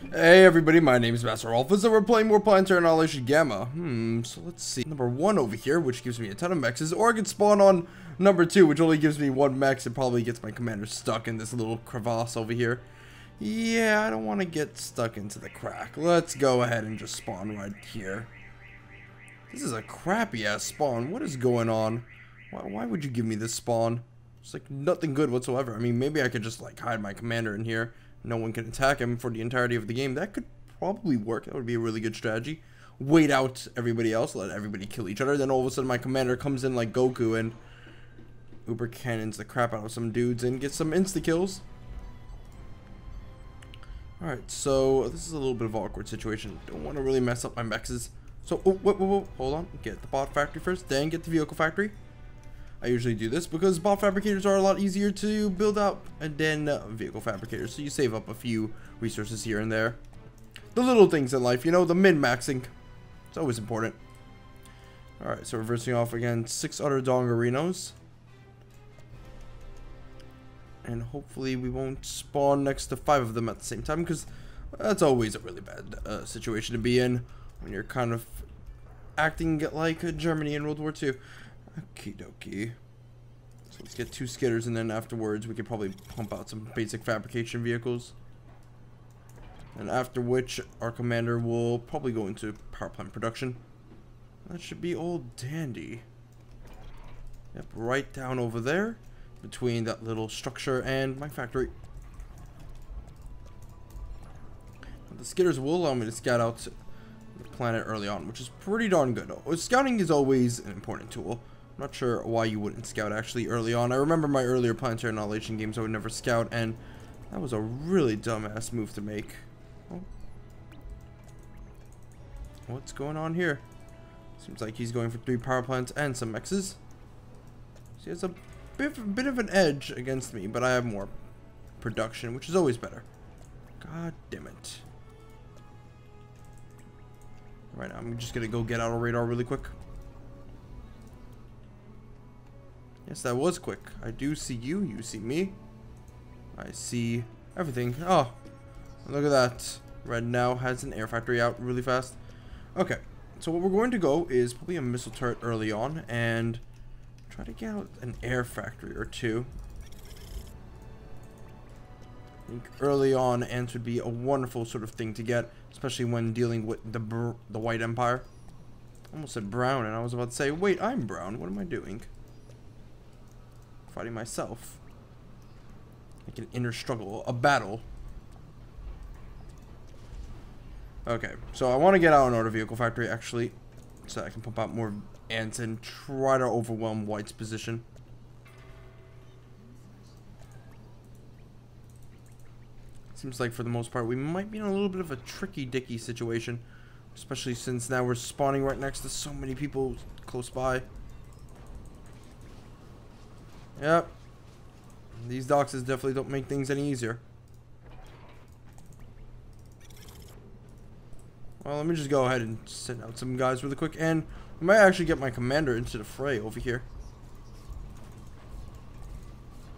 Hey everybody, my name is Masterofroflness and we're playing more Planetary Annihilation Gamma. So let's see. Number 1 over here, which gives me a ton of mexes, or I can spawn on number 2, which only gives me 1 mex and probably gets my commander stuck in this little crevasse over here. Yeah, I don't want to get stuck into the crack. Let's go ahead and just spawn right here. This is a crappy ass spawn. What is going on? Why would you give me this spawn? It's like nothing good whatsoever. I mean, maybe I could just like hide my commander in here. No one can attack him for the entirety of the game. That could probably work. That would be a really good strategy. Wait out everybody else, let everybody kill each other. Then all of a sudden my commander comes in like Goku and uber cannons the crap out of some dudes and gets some insta kills. Alright, so this is a little bit of an awkward situation. Don't want to really mess up my mexes. So, oh, whoa, hold on. Get the bot factory first, then get the vehicle factory. I usually do this because bot fabricators are a lot easier to build out than vehicle fabricators, so you save up a few resources here and there. The little things in life, you know, the min-maxing. It's always important. Alright, so reversing off against 6 other Dongarinos. And hopefully we won't spawn next to 5 of them at the same time, because that's always a really bad situation to be in when you're kind of acting like Germany in World War II. Okie dokie. So let's get 2 skidders, and then afterwards we could probably pump out some basic fabrication vehicles. And after which our commander will probably go into power plant production. That should be all dandy. Yep, right down over there between that little structure and my factory. The skidders will allow me to scout out the planet early on, which is pretty darn good. Scouting is always an important tool. I'm not sure why you wouldn't scout actually early on. I remember my earlier Planetary Annihilation games I would never scout, and that was a really dumbass move to make. Oh. What's going on here? Seems like he's going for 3 power plants and some mexes. So he has a bit of an edge against me, but I have more production, which is always better. God damn it. Right now, I'm just gonna go get out of radar really quick. Yes, that was quick. I do see you. You see me. I see everything. Oh, look at that. Red now has an air factory out really fast. Okay, so what we're going to go is probably a missile turret early on and try to get out an air factory or 2. I think early on ants would be a wonderful sort of thing to get, especially when dealing with the White Empire. I almost said brown, and I was about to say, wait, I'm brown. What am I doing? Fighting myself. Like an inner struggle, a battle. Okay, so I want to get out an auto vehicle factory actually, so I can pump out more ants and try to overwhelm White's position. Seems like for the most part we might be in a little bit of a tricky dicky situation, especially since now we're spawning right next to so many people close by. Yep. These doxes definitely don't make things any easier. Well, let me just go ahead and send out some guys really quick, and I might actually get my commander into the fray over here.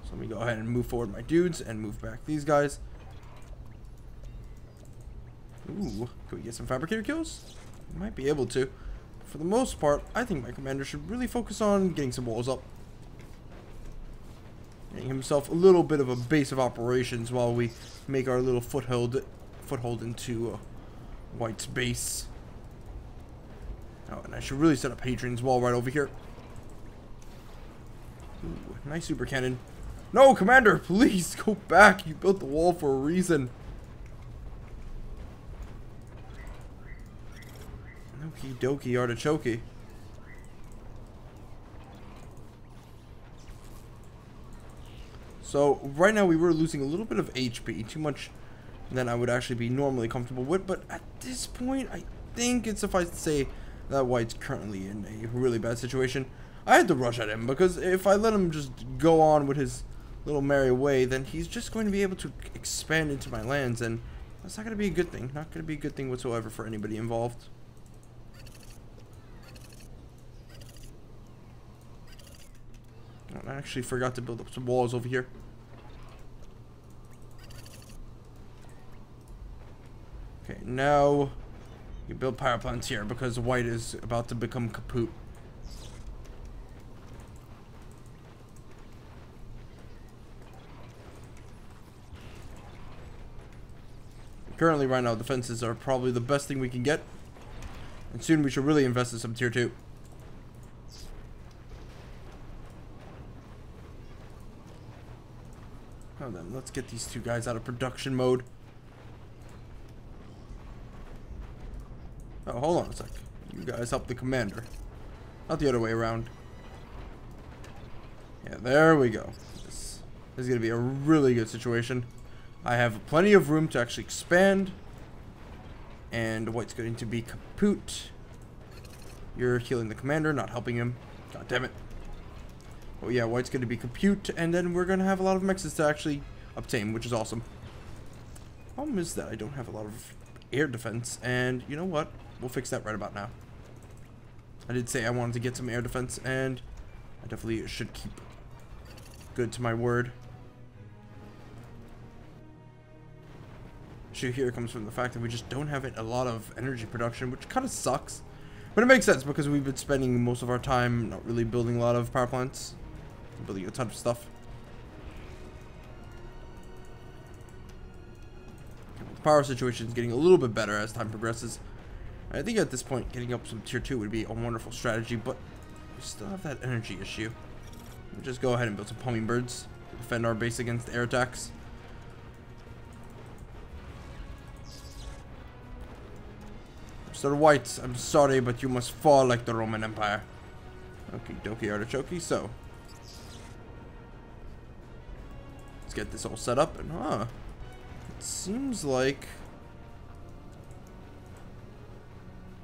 So let me go ahead and move forward my dudes and move back these guys. Ooh, can we get some fabricator kills? We might be able to. For the most part, I think my commander should really focus on getting some walls up. Getting himself a little bit of a base of operations while we make our little foothold into White's base. Oh, and I should really set up Hadrian's Wall right over here. Ooh, nice super cannon. No, commander, please go back. You built the wall for a reason. Okie dokie artichoke. So right now we were losing a little bit of HP, too much than I would actually be normally comfortable with, but at this point I think it's suffice to say that White's currently in a really bad situation. I had to rush at him because if I let him just go on with his little merry way, then he's just going to be able to expand into my lands, and that's not going to be a good thing. Not going to be a good thing whatsoever for anybody involved. I actually forgot to build up some walls over here. Okay, now you build power plants here because white is about to become kaput. Currently, right now, defenses are probably the best thing we can get. And soon we should really invest in some tier 2. Now then, let's get these two guys out of production mode. Oh, hold on a sec. You guys help the commander. Not the other way around. Yeah, there we go. This is going to be a really good situation. I have plenty of room to actually expand. And white's going to be kaput. You're healing the commander, not helping him. God damn it. Oh yeah, white's going to be kaput. And then we're going to have a lot of mexes to actually obtain, which is awesome. Problem is that I don't have a lot of air defense. And you know what? We'll fix that right about now. I did say I wanted to get some air defense. And I definitely should keep good to my word. Issue here comes from the fact that we just don't have a lot of energy production, which kind of sucks. But it makes sense because we've been spending most of our time not really building a lot of power plants. Building a ton of stuff. The power situation is getting a little bit better as time progresses. I think at this point, getting up some tier 2 would be a wonderful strategy, but we still have that energy issue. We'll just go ahead and build some hummingbirds to defend our base against air attacks. Mr. White, I'm sorry, but you must fall like the Roman Empire. Okie dokie artichoke, so. Let's get this all set up, and it seems like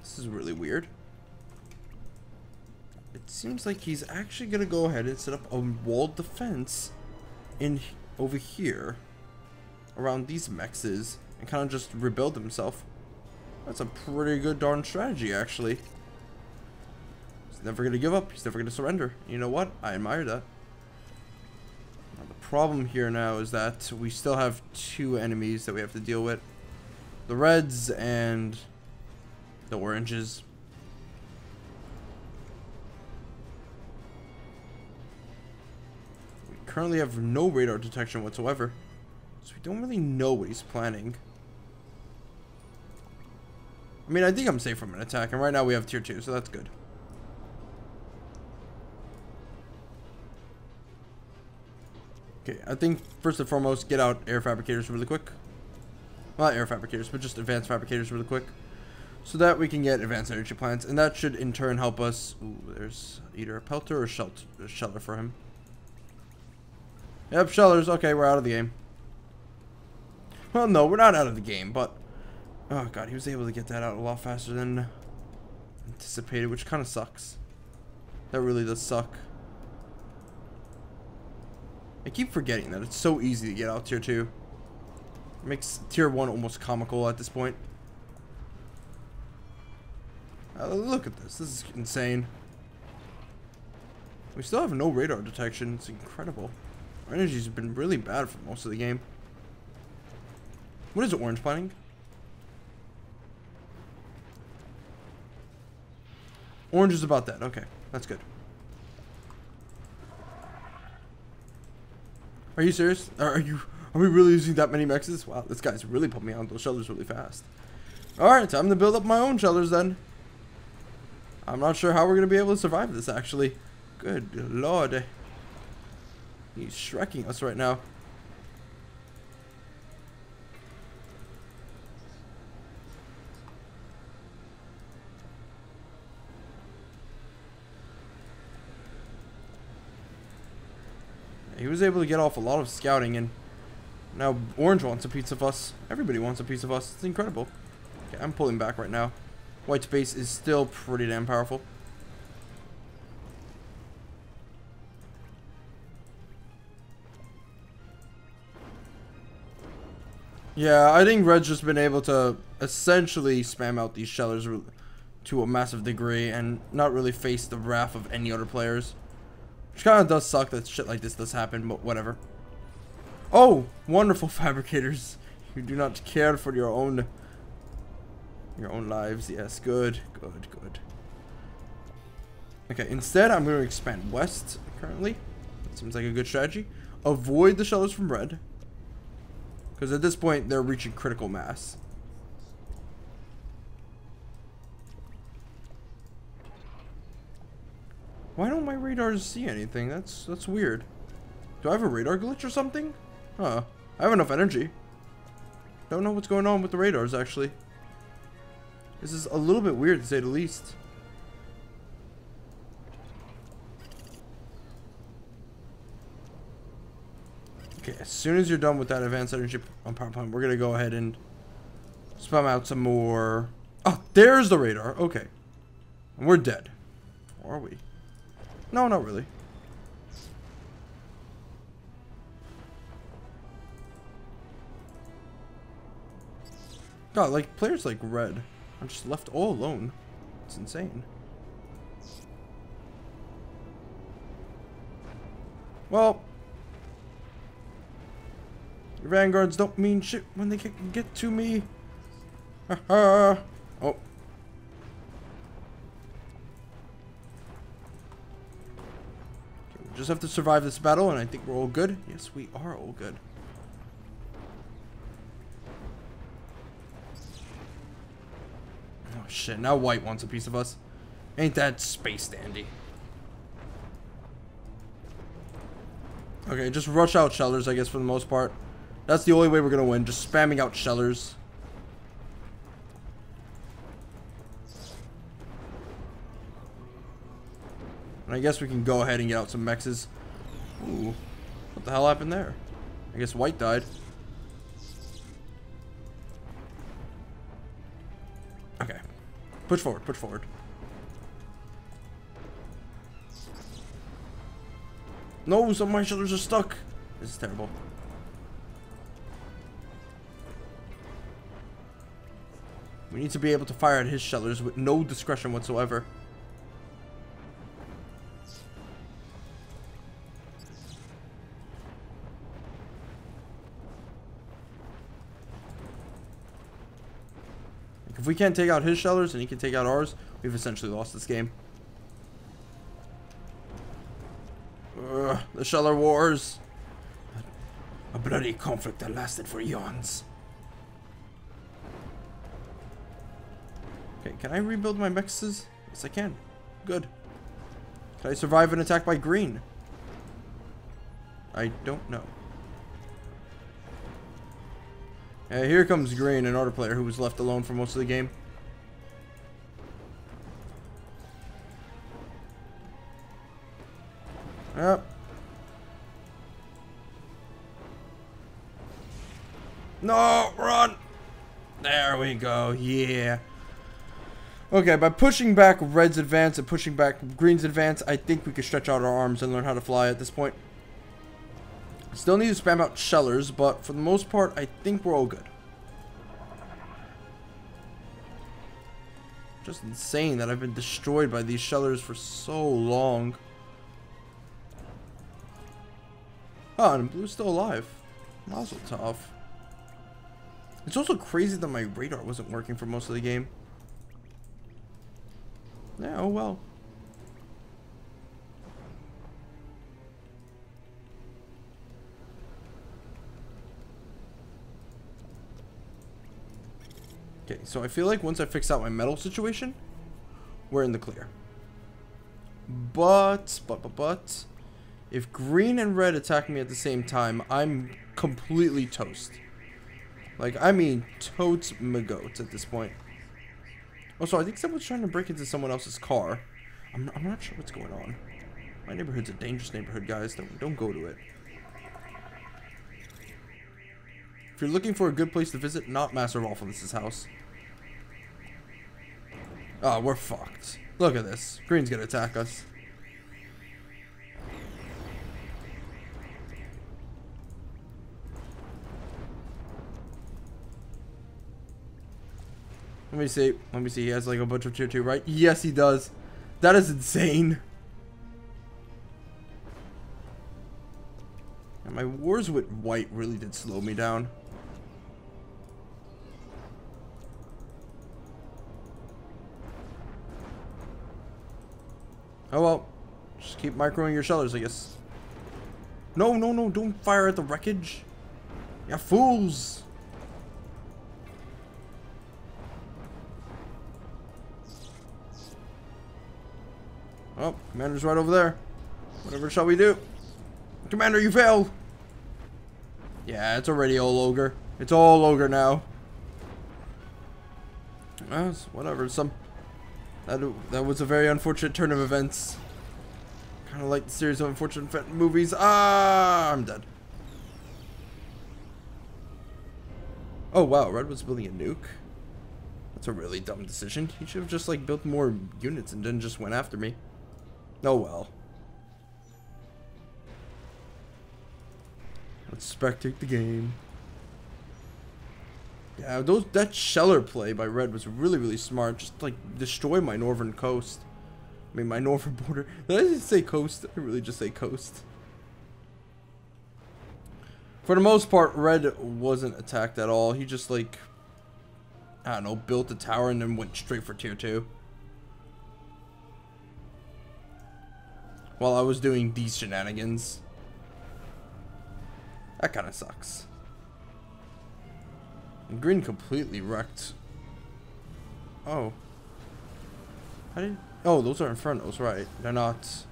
this is really weird. It seems like he's actually gonna go ahead and set up a walled defense in over here around these mexes and kind of just rebuild himself. That's a pretty good darn strategy, actually. He's never gonna give up. He's never gonna surrender. You know what? I admire that. Now, the problem here now is that we still have two enemies that we have to deal with. The reds and the oranges. We currently have no radar detection whatsoever, so we don't really know what he's planning. I mean, I think I'm safe from an attack, and right now we have tier 2, so that's good. Okay, I think first and foremost, get out air fabricators really quick. Not air fabricators, but just advanced fabricators really quick. So that we can get advanced energy plants, and that should in turn help us. Ooh, there's either a pelter or a sheller for him. Yep, shellers. Okay, we're out of the game. Well, no, we're not out of the game, but oh god, he was able to get that out a lot faster than anticipated, which kind of sucks. That really does suck. I keep forgetting that it's so easy to get out tier 2. It makes tier 1 almost comical at this point. Look at this. This is insane. We still have no radar detection. It's incredible. Our energy's been really bad for most of the game. What is orange planning? Orange is about that. Okay, that's good. Are you serious? Are we really using that many mexes? Wow, this guy's really put me on those shellers really fast. Alright, time to build up my own shellers then. I'm not sure how we're going to be able to survive this, actually. Good lord. He's shrekking us right now. He was able to get off a lot of scouting, and now orange wants a piece of us. Everybody wants a piece of us. It's incredible. Okay, I'm pulling back right now. White's base is still pretty damn powerful. Yeah, I think red's just been able to essentially spam out these shellers to a massive degree and not really face the wrath of any other players. Which kind of does suck that shit like this does happen, but whatever. Oh, wonderful fabricators. You do not care for your own Your own lives. Yes, good, good, good. Okay, instead I'm going to expand west currently. That seems like a good strategy. Avoid the shellers from red. Because at this point, they're reaching critical mass. Why don't my radars see anything? That's weird. Do I have a radar glitch or something? Huh. I have enough energy. Don't know what's going on with the radars, actually. This is a little bit weird, to say the least. Okay, as soon as you're done with that advanced energy on power plant, we're gonna go ahead and spam out some more. Oh, there's the radar. Okay. And we're dead. Or are we? No, not really. God, like, players like red are just left all alone. It's insane. Well, your vanguards don't mean shit when they can get to me. Haha. Oh. Okay, we just have to survive this battle, and I think we're all good. Yes, we are all good. Oh shit, now white wants a piece of us. Ain't that space dandy. Okay, just rush out shellers, I guess, for the most part. That's the only way we're gonna win, just spamming out shellers. And I guess we can go ahead and get out some mexes. Ooh, what the hell happened there? I guess white died. Okay, push forward, push forward. No, some of my shellers are stuck. This is terrible. We need to be able to fire at his shellers with no discretion whatsoever. If we can't take out his shellers and he can take out ours, we've essentially lost this game. Ugh, the sheller wars. A bloody conflict that lasted for eons. Okay, can I rebuild my mexes? Yes, I can. Good. Can I survive an attack by green? I don't know. Here comes green, another player who was left alone for most of the game. Yep. No, run! There we go, yeah. Okay, by pushing back red's advance and pushing back green's advance, I think we can stretch out our arms and learn how to fly at this point. Still need to spam out shellers, but for the most part, I think we're all good. Just insane that I've been destroyed by these shellers for so long. Oh, and blue's still alive. Mazel tov. It's also crazy that my radar wasn't working for most of the game. Yeah, oh well. Okay, so I feel like once I fix out my metal situation, we're in the clear. But, if green and red attack me at the same time, I'm completely toast. Like, I mean, totes magoats at this point. Also, I think someone's trying to break into someone else's car. I'm not sure what's going on. My neighborhood's a dangerous neighborhood, guys. Don't go to it. If you're looking for a good place to visit, not Masterofroflness' house. Oh, we're fucked. Look at this. Green's gonna attack us. Let me see. Let me see. He has like a bunch of tier 2, right? Yes, he does. That is insane. And my wars with white really did slow me down. Oh well. Just keep microing your shellers, I guess. No, no, no, don't fire at the wreckage. You fools. Oh, Commander's right over there. Whatever shall we do? Commander, you failed. Yeah, it's already all ogre. It's all ogre now. Well, whatever. That was a very unfortunate turn of events. Kind of like the series of unfortunate movies. Ah, I'm dead. Oh wow, Red was building a nuke. That's a really dumb decision. He should have just like built more units and then just went after me. Oh well. Let's spectate the game. Yeah, that sheller play by Red was really, really smart. Just like destroy my northern coast. I mean, my northern border. Did I just say coast? I really just say coast. For the most part, Red wasn't attacked at all. He just like, I don't know, built a tower and then went straight for tier 2. While I was doing these shenanigans. That kind of sucks. And green completely wrecked. Oh. Oh, those are Infernos, right. They're not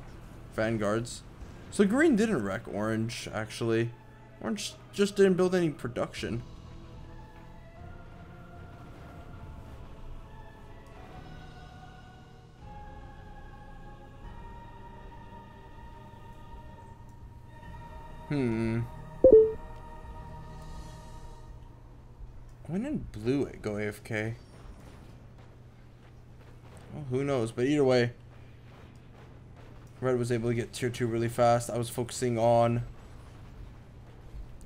Vanguards. So green didn't wreck orange, actually. Orange just didn't build any production. When did blue go AFK? Well, who knows, but either way, Red was able to get tier 2 really fast. I was focusing on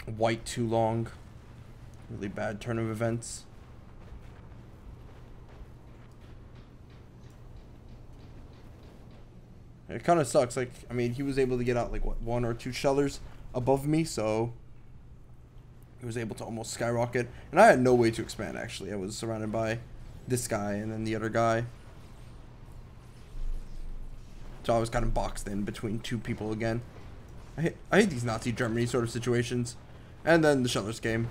white too long. Really bad turn of events. It kind of sucks. Like, I mean, he was able to get out like what, 1 or 2 shellers above me, so he was able to almost skyrocket. And I had no way to expand, actually. I was surrounded by this guy and then the other guy. So I was kind of boxed in between 2 people again. I hate these Nazi Germany sort of situations. And then the shellers came.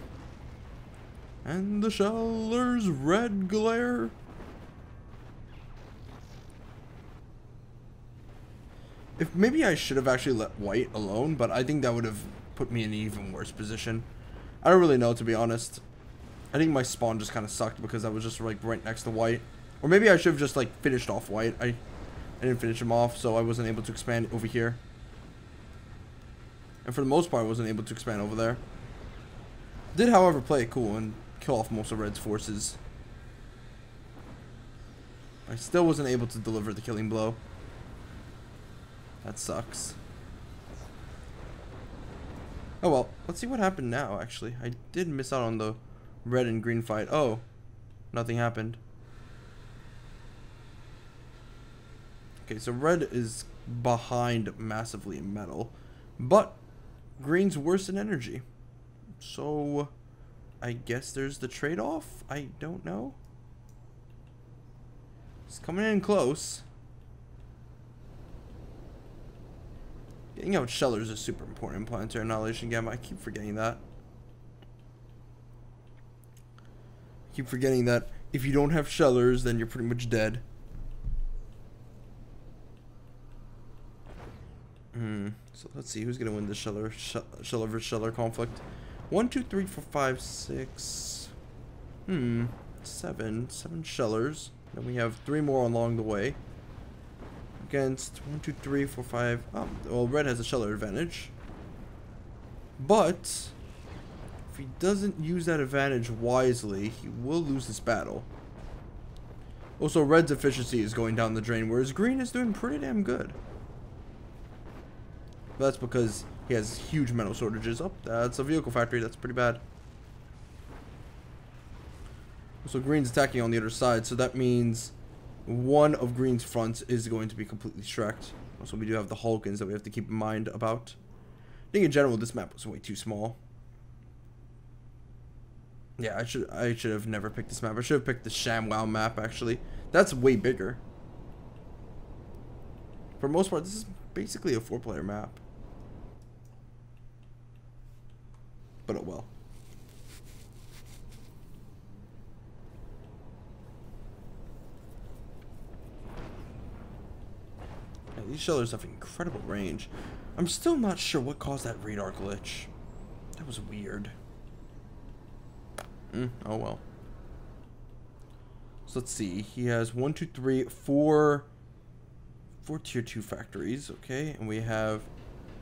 And the shellers red glare. If maybe I should have actually let white alone, but I think that would have put me in an even worse position. I don't really know, to be honest. I think my spawn just kind of sucked because I was just like right next to white. Or maybe I should have just like finished off white. I didn't finish him off, so I wasn't able to expand over here. And for the most part, I wasn't able to expand over there. Did, however, play it cool and kill off most of Red's forces. I still wasn't able to deliver the killing blow. That sucks. Oh well, let's see what happened now, actually. I did miss out on the red and green fight. Oh, nothing happened. Okay, so red is behind massively in metal, but green's worse in energy. So, I guess there's the trade-off? I don't know. It's coming in close. Getting out shellers is super important in Planetary Annihilation Gamma. I keep forgetting that. I keep forgetting that if you don't have shellers, then you're pretty much dead. So let's see who's gonna win the sheller versus sheller conflict. 1, 2, 3, 4, 5, 6. 7 shellers. Then we have 3 more along the way. Against 1, 2, 3, 4, 5. Well, red has a sheller advantage. But if he doesn't use that advantage wisely, he will lose this battle. Also, red's efficiency is going down the drain, whereas green is doing pretty damn good. But that's because he has huge metal shortages. Oh, that's a vehicle factory. That's pretty bad. So green's attacking on the other side, so that means one of green's fronts is going to be completely shreked. Also, we do have the Hulkins that we have to keep in mind about. I think in general this map was way too small. Yeah, I should have never picked this map. I should have picked the ShamWow map, actually. That's way bigger. For the most part, this is basically a 4-player map. But oh well. Yeah, these shellers have incredible range. I'm still not sure what caused that radar glitch. That was weird. Oh well. So let's see. He has 1, 2, 3, 4 tier 2 factories. Okay, and we have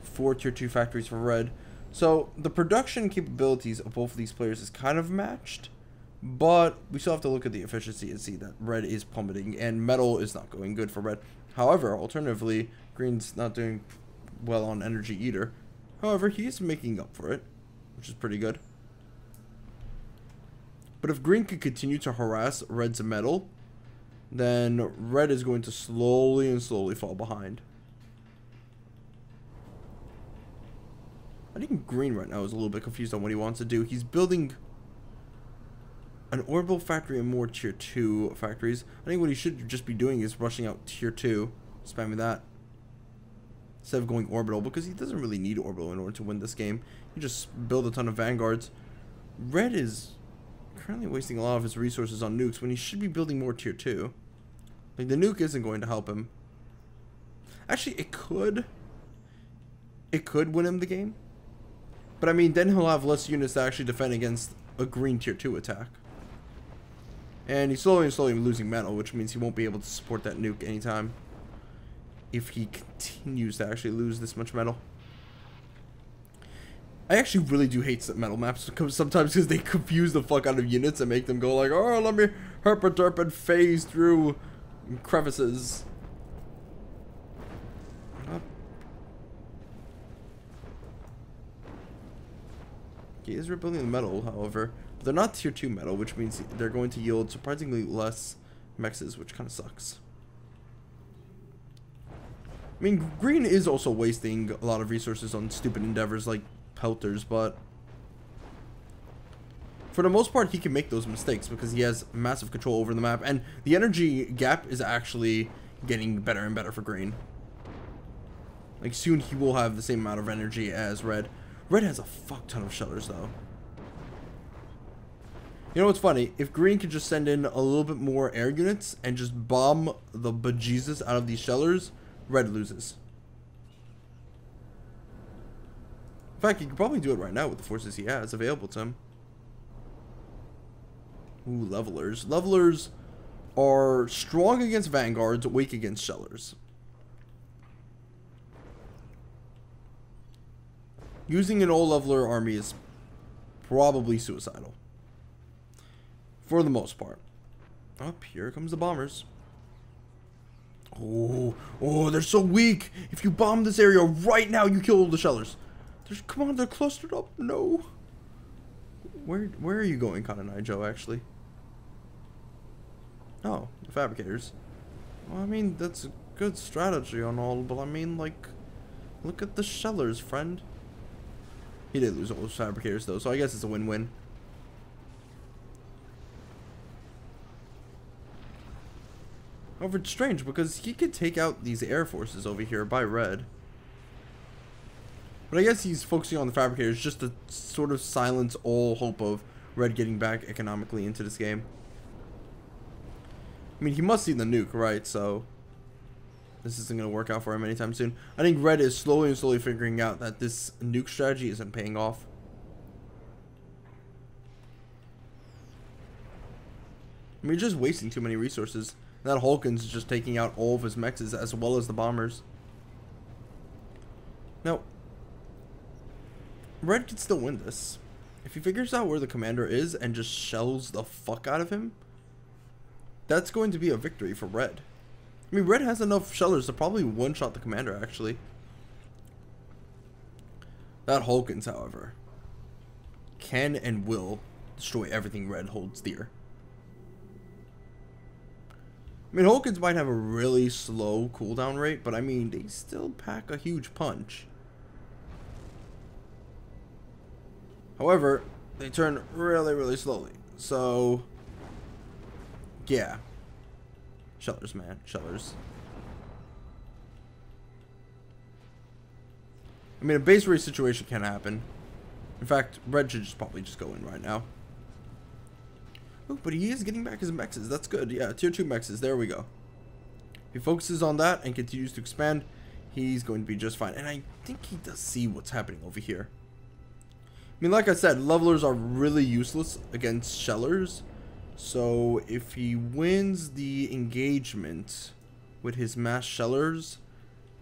4 tier 2 factories for red. So the production capabilities of both of these players is kind of matched, but we still have to look at the efficiency and see that red is plummeting and metal is not going good for red. However, alternatively, green's not doing well on energy either. However, he's making up for it, which is pretty good. But if green can continue to harass red's metal, then red is going to slowly and slowly fall behind. I think green right now is a little bit confused on what he wants to do. He's building an orbital factory and more tier 2 factories. I think what he should just be doing is rushing out tier 2, spamming that, instead of going orbital, because he doesn't really need orbital in order to win this game. You just build a ton of vanguards. Red is currently wasting a lot of his resources on nukes when he should be building more tier 2. Like, the nuke isn't going to help him. Actually, it could win him the game. But I mean, then he'll have less units to actually defend against a green tier 2 attack. And he's slowly and slowly losing metal, which means he won't be able to support that nuke anytime if he continues to actually lose this much metal. I actually really do hate metal maps sometimes because they confuse the fuck out of units and make them go like, oh, let me herp and phase through crevices. He is rebuilding the metal, however. They're not tier 2 metal, which means they're going to yield surprisingly less mexes, which kind of sucks. I mean, green is also wasting a lot of resources on stupid endeavors like pelters, but for the most part, he can make those mistakes because he has massive control over the map, and the energy gap is actually getting better and better for green. Like, soon he will have the same amount of energy as red. Red has a fuck ton of shellers, though. You know what's funny? If green could just send in a little bit more air units and just bomb the bejesus out of these shellers, red loses. In fact, he could probably do it right now with the forces he has available to him. Ooh, levelers. Levelers are strong against vanguards, weak against shellers. Using an old leveler army is probably suicidal. For the most part. Up here comes the bombers. Oh, they're so weak. If you bomb this area right now, you kill all the shellers. Come on, they're clustered up. No. Where are you going, Kananai Joe, actually? Oh, the fabricators. Well, I mean, that's a good strategy on all, but I mean, like, look at the shellers, friend. He did lose all those fabricators, though, so I guess it's a win-win. However, it's strange, because he could take out these air forces over here by red. But I guess he's focusing on the fabricators just to sort of silence all hope of red getting back economically into this game. I mean, he must see the nuke, right? So this isn't going to work out for him anytime soon. I think red is slowly and slowly figuring out that this nuke strategy isn't paying off. I mean, you're just wasting too many resources. That Hulkin's just taking out all of his mexes as well as the bombers. Now, red can still win this. If he figures out where the commander is and just shells the fuck out of him, that's going to be a victory for red. I mean, red has enough shellers to probably one-shot the commander, actually. That Hulkin's, however, can and will destroy everything red holds dear. I mean, Hulkins might have a really slow cooldown rate, but I mean, they still pack a huge punch. However, they turn really, really slowly. So, yeah. Shellers, man. Shellers. I mean, a base race situation can happen. In fact, red should probably just go in right now. Oh, but he is getting back his mexes. That's good. Yeah, tier 2 mexes. There we go. If he focuses on that and continues to expand, he's going to be just fine. And I think he does see what's happening over here. I mean, like I said, levelers are really useless against shellers. So if he wins the engagement with his mass shellers,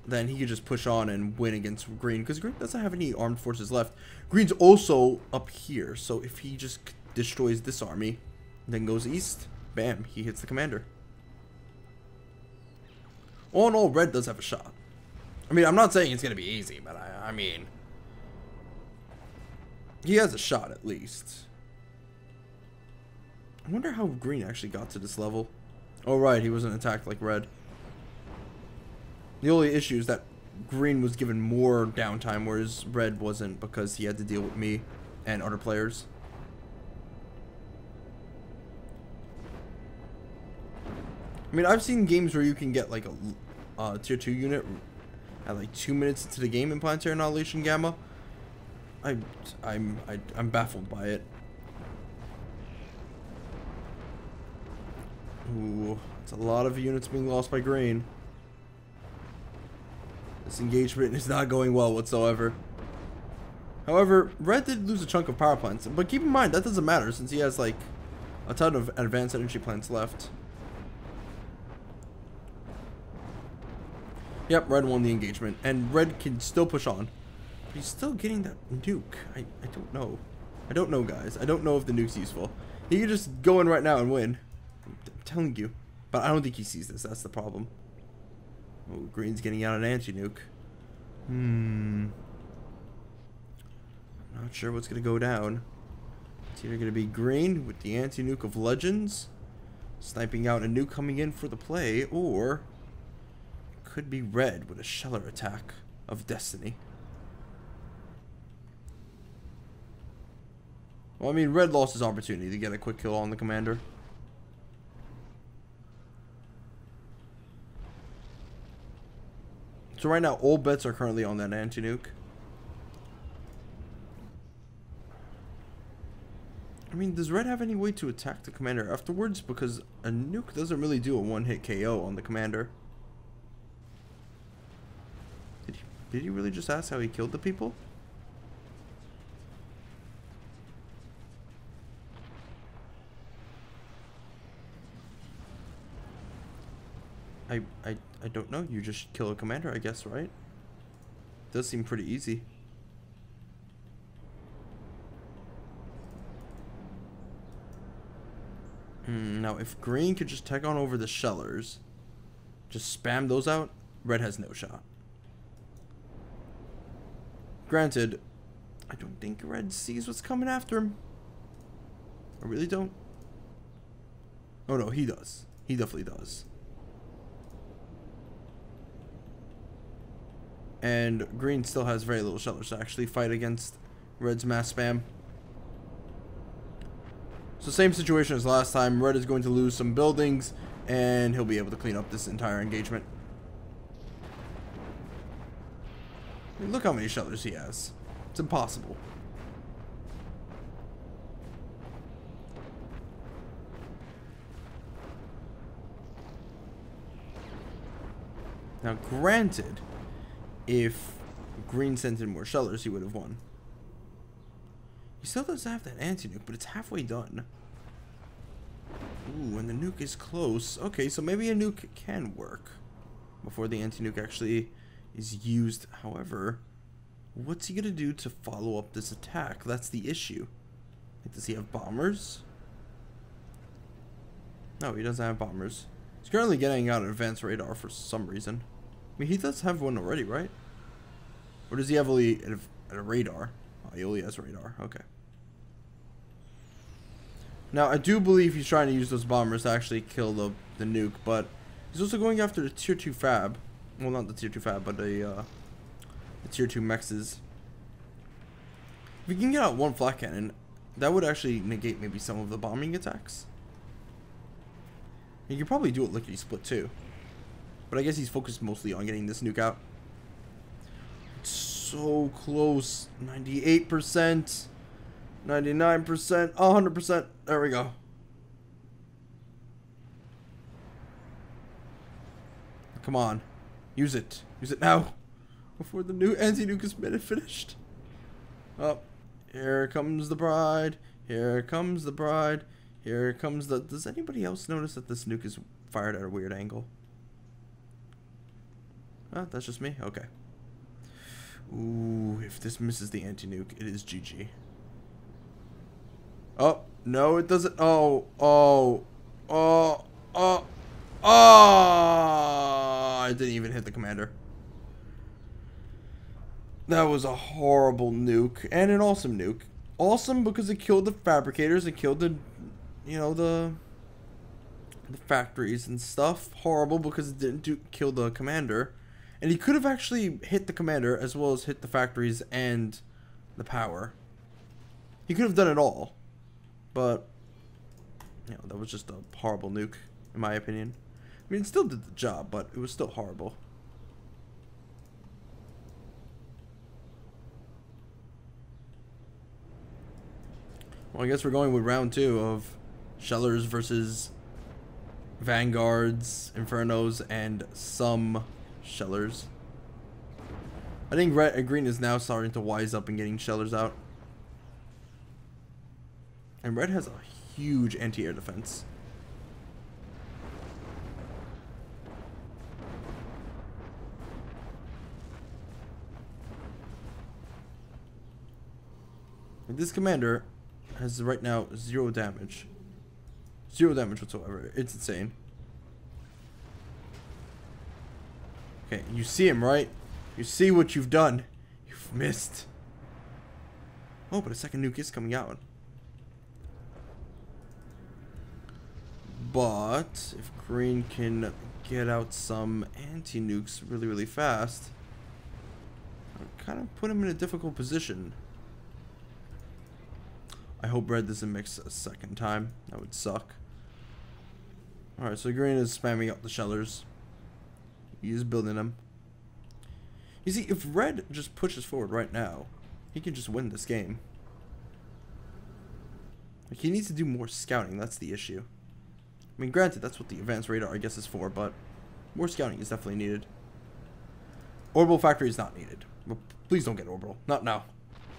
then he could just push on and win against green. Because green doesn't have any armed forces left. Green's also up here. So if he just destroys this army, then goes east, bam, he hits the commander. All in all, red does have a shot. I mean, I'm not saying it's going to be easy, but I mean, he has a shot at least. I wonder how green actually got to this level. Oh, right, he wasn't attacked like red. The only issue is that green was given more downtime, whereas red wasn't, because he had to deal with me and other players. I mean, I've seen games where you can get like a tier 2 unit at like 2 minutes into the game in Planetary Annihilation Gamma. I'm baffled by it. Ooh, it's a lot of units being lost by green. This engagement is not going well whatsoever. However, red did lose a chunk of power plants, but keep in mind that doesn't matter since he has like a ton of advanced energy plants left. Yep, red won the engagement, and red can still push on. But he's still getting that nuke. I don't know. I don't know, guys. I don't know if the nuke's useful. He could just go in right now and win. I'm telling you. But I don't think he sees this. That's the problem. Oh, green's getting out an anti-nuke. I'm not sure what's going to go down. It's either going to be green with the anti-nuke of legends, sniping out a nuke coming in for the play, or could be red with a sheller attack of destiny. Well, I mean, red lost his opportunity to get a quick kill on the commander. So right now, all bets are currently on that anti-nuke. I mean, does red have any way to attack the commander afterwards? Because a nuke doesn't really do a one-hit KO on the commander. Did he really just ask how he killed the people? I don't know. You just kill a commander, I guess, right? Does seem pretty easy. Now, if green could just take on over the shellers, just spam those out, red has no shot. Granted, I don't think red sees what's coming after him. I really don't. Oh no, he does. He definitely does. And green still has very little shellers to actually fight against red's mass spam. So same situation as last time. Red is going to lose some buildings, and he'll be able to clean up this entire engagement. I mean, look how many shellers he has. It's impossible. Now, granted, if green sent in more shellers, he would have won. He still doesn't have that anti-nuke, but it's halfway done. Ooh, and the nuke is close. Okay, so maybe a nuke can work before the anti-nuke actually is used. However, what's he gonna do to follow up this attack? That's the issue. Does he have bombers? No, he doesn't have bombers. He's currently getting out an advanced radar for some reason. I mean, he does have one already, right? Or does he have only a radar? Oh, he only has radar. Okay. Now, I do believe he's trying to use those bombers to actually kill the nuke, but he's also going after the tier 2 fab. Well, not the tier 2 fab, but the tier 2 mexes. If we can get out one flat cannon, that would actually negate maybe some of the bombing attacks. You could probably do it lickety split too. But I guess he's focused mostly on getting this nuke out. It's so close. 98%. 99%. 100%. There we go. Come on. Use it. Use it now. Before the new anti-nuke is finished. Oh. Here comes the bride. Here comes the bride. Here comes the... Does anybody else notice that this nuke is fired at a weird angle? Oh, that's just me? Okay. Ooh, if this misses the anti-nuke, it is GG. Oh, no, it doesn't. Oh, oh, oh, oh, oh. I didn't even hit the commander. That was a horrible nuke and an awesome nuke. Awesome because it killed the fabricators, it killed the, you know, the factories and stuff. Horrible because it didn't kill the commander. And he could have actually hit the commander as well as hit the factories and the power. He could have done it all. But, you know, that was just a horrible nuke, in my opinion. I mean, it still did the job, but it was still horrible. Well, I guess we're going with round 2 of Shellers versus Vanguards, Infernos, and some Shellers. I think red and green is now starting to wise up and getting Shellers out. And red has a huge anti-air defense. And this commander has right now 0 damage. 0 damage whatsoever. It's insane. Okay, you see him, right? You see what you've done. You've missed. Oh, but a second nuke is coming out. But if green can get out some anti-nukes really, really fast, I'll kind of put him in a difficult position. I hope red doesn't mix a second time. That would suck. Alright, so green is spamming up the Shellers. He's building them. You see, if red just pushes forward right now, he can just win this game. Like, he needs to do more scouting. That's the issue. I mean, granted, that's what the advanced radar, I guess, is for, but more scouting is definitely needed. Orbital factory is not needed. But please don't get orbital. Not now.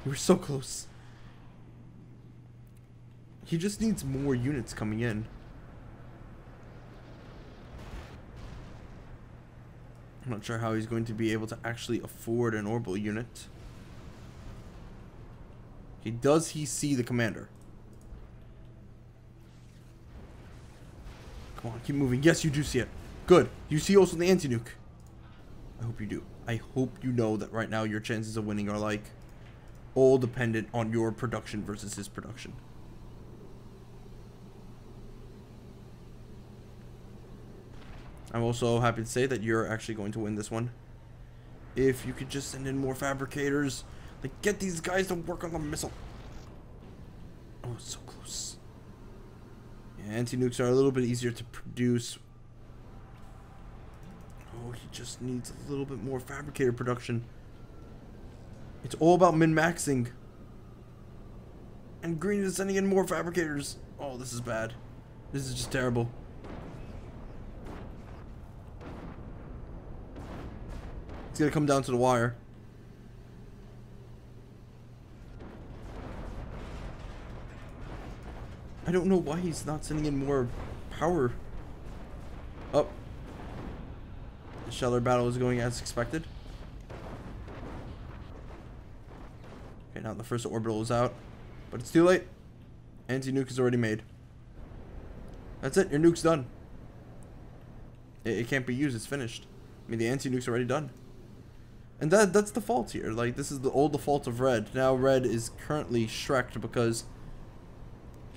We were so close. He just needs more units coming in. I'm not sure how he's going to be able to actually afford an orbital unit. Does he see the commander? Come on, keep moving. Yes, you do see it. Good. You see also the anti-nuke. I hope you do. I hope you know that right now your chances of winning are like all dependent on your production versus his production. I'm also happy to say that you're actually going to win this one. If you could just send in more fabricators. Like, get these guys to work on the missile. Oh, it's so close. Yeah, anti-nukes are a little bit easier to produce. Oh, he just needs a little bit more fabricator production. It's all about min-maxing. And green is sending in more fabricators. Oh, this is bad. This is just terrible. It's gonna come down to the wire. I don't know why he's not sending in more power. Oh. The Sheller battle is going as expected. Okay, now the first orbital is out. But it's too late. Anti-nuke is already made. That's it. Your nuke's done. It can't be used. It's finished. I mean, the anti-nuke's already done. And that's the fault here. Like, this is the old default of red. Now red is currently shreked because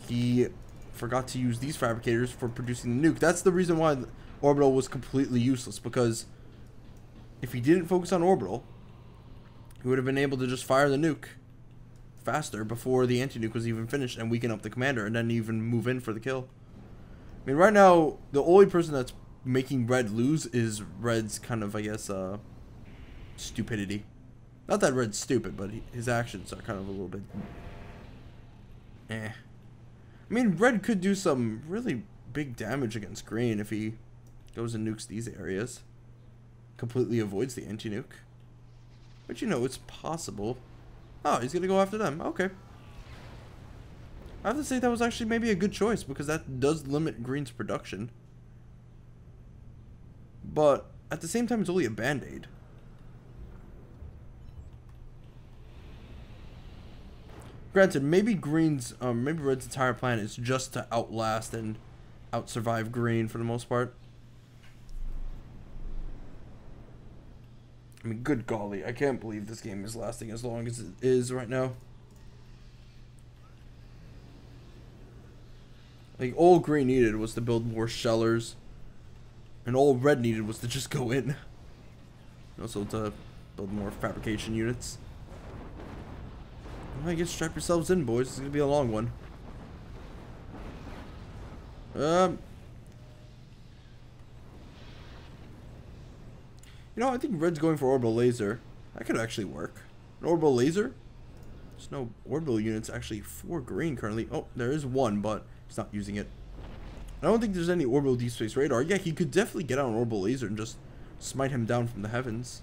he forgot to use these fabricators for producing the nuke. That's the reason why orbital was completely useless, because if he didn't focus on orbital, he would have been able to just fire the nuke faster before the anti-nuke was even finished and weaken up the commander and then even move in for the kill. I mean, right now, the only person that's making red lose is red's kind of, I guess, stupidity. Not that red's stupid, but his actions are kind of a little bit... I mean, red could do some really big damage against green if he goes and nukes these areas. Completely avoids the anti-nuke. But you know, it's possible. Oh, he's gonna go after them. Okay. I have to say that was actually maybe a good choice, because that does limit green's production. But at the same time, it's only a band-aid. Granted, maybe maybe red's entire plan is just to outlast and out-survive green for the most part. I mean, good golly, I can't believe this game is lasting as long as it is right now. Like, all green needed was to build more shellers, and all red needed was to just go in. Also to build more fabrication units. Well, I guess strap yourselves in, boys. It's gonna be a long one. You know, I think red's going for orbital laser. That could actually work. An orbital laser? There's no orbital units actually for green currently. Oh, there is one, but he's not using it. I don't think there's any orbital deep space radar. Yeah, he could definitely get out an orbital laser and just smite him down from the heavens.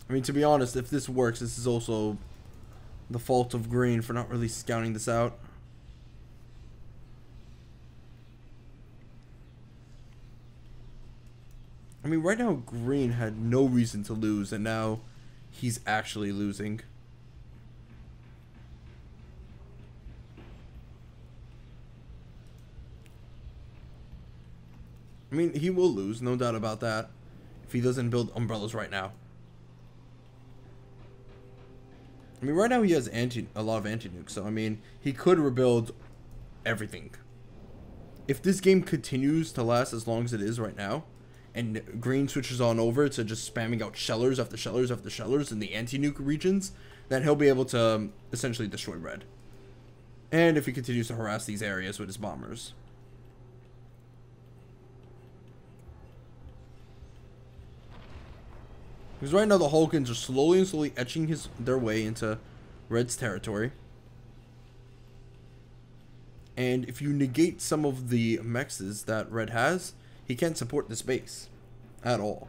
I mean, to be honest, if this works, this is also the fault of green for not really scouting this out. I mean, right now, green had no reason to lose, and now he's actually losing. I mean, he will lose, no doubt about that, if he doesn't build umbrellas right now. I mean, right now he has a lot of anti-nukes, so I mean, he could rebuild everything. If this game continues to last as long as it is right now, and green switches on over to just spamming out shellers after shellers after shellers in the anti-nuke regions, then he'll be able to essentially destroy red. And if he continues to harass these areas with his bombers. Because right now the Hulkins are slowly and slowly etching their way into red's territory. And if you negate some of the mexes that red has, he can't support this base at all.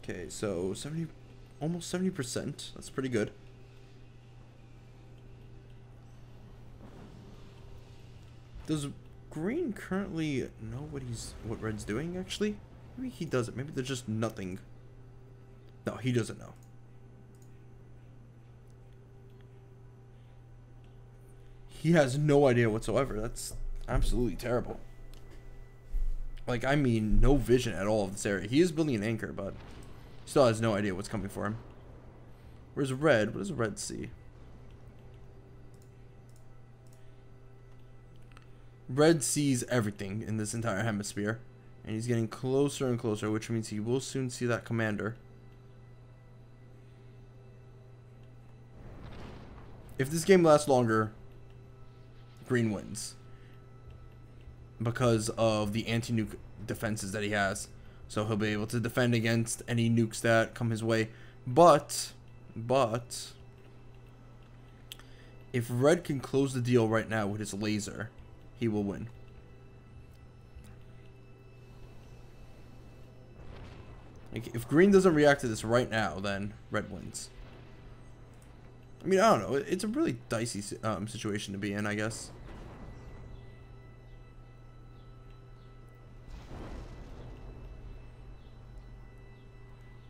Okay, so almost 70%. That's pretty good. Does green currently know what red's doing actually? Maybe he doesn't. Maybe there's just nothing. No, he doesn't know. He has no idea whatsoever. That's absolutely terrible. Like, I mean, no vision at all of this area. He is building an anchor, but still has no idea what's coming for him. Where's red? What does red see? Red sees everything in this entire hemisphere. And he's getting closer and closer, which means he will soon see that commander. If this game lasts longer, green wins. Because of the anti-nuke defenses that he has. So he'll be able to defend against any nukes that come his way. But, if red can close the deal right now with his laser, he will win. Like, if green doesn't react to this right now, then red wins. I mean, I don't know. It's a really dicey situation to be in, I guess.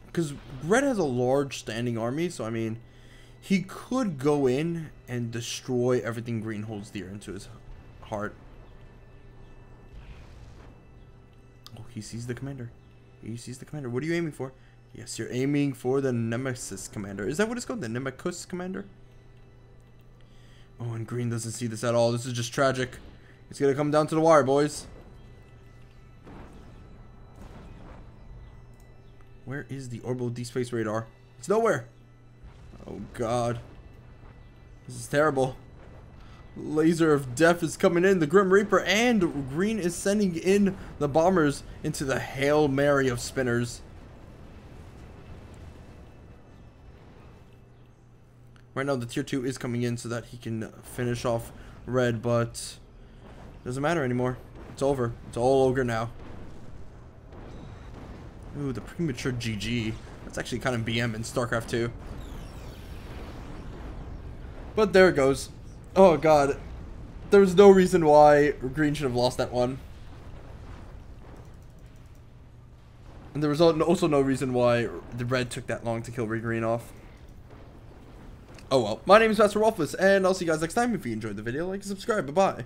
Because red has a large standing army, so I mean, he could go in and destroy everything green holds dear into his heart. Oh, he sees the commander. He sees the commander. What are you aiming for? Yes, you're aiming for the Nemesis commander. Is that what it's called? The Nemesis commander? Oh, and green doesn't see this at all. This is just tragic. It's going to come down to the wire, boys. Where is the orbital deep space radar? It's nowhere. Oh, God. This is terrible. laser of death is coming in. The Grim Reaper, and green is sending in the bombers into the Hail Mary of spinners. Right now the tier 2 is coming in so that he can finish off red, but it doesn't matter anymore. It's over. It's all ogre now. Ooh, the premature GG. That's actually kind of BM in StarCraft 2. But there it goes. Oh god. There's no reason why green should have lost that one. And there was also no reason why the red took that long to kill green off. Oh well. My name is Masterofroflness, and I'll see you guys next time. If you enjoyed the video, like and subscribe. Bye-bye.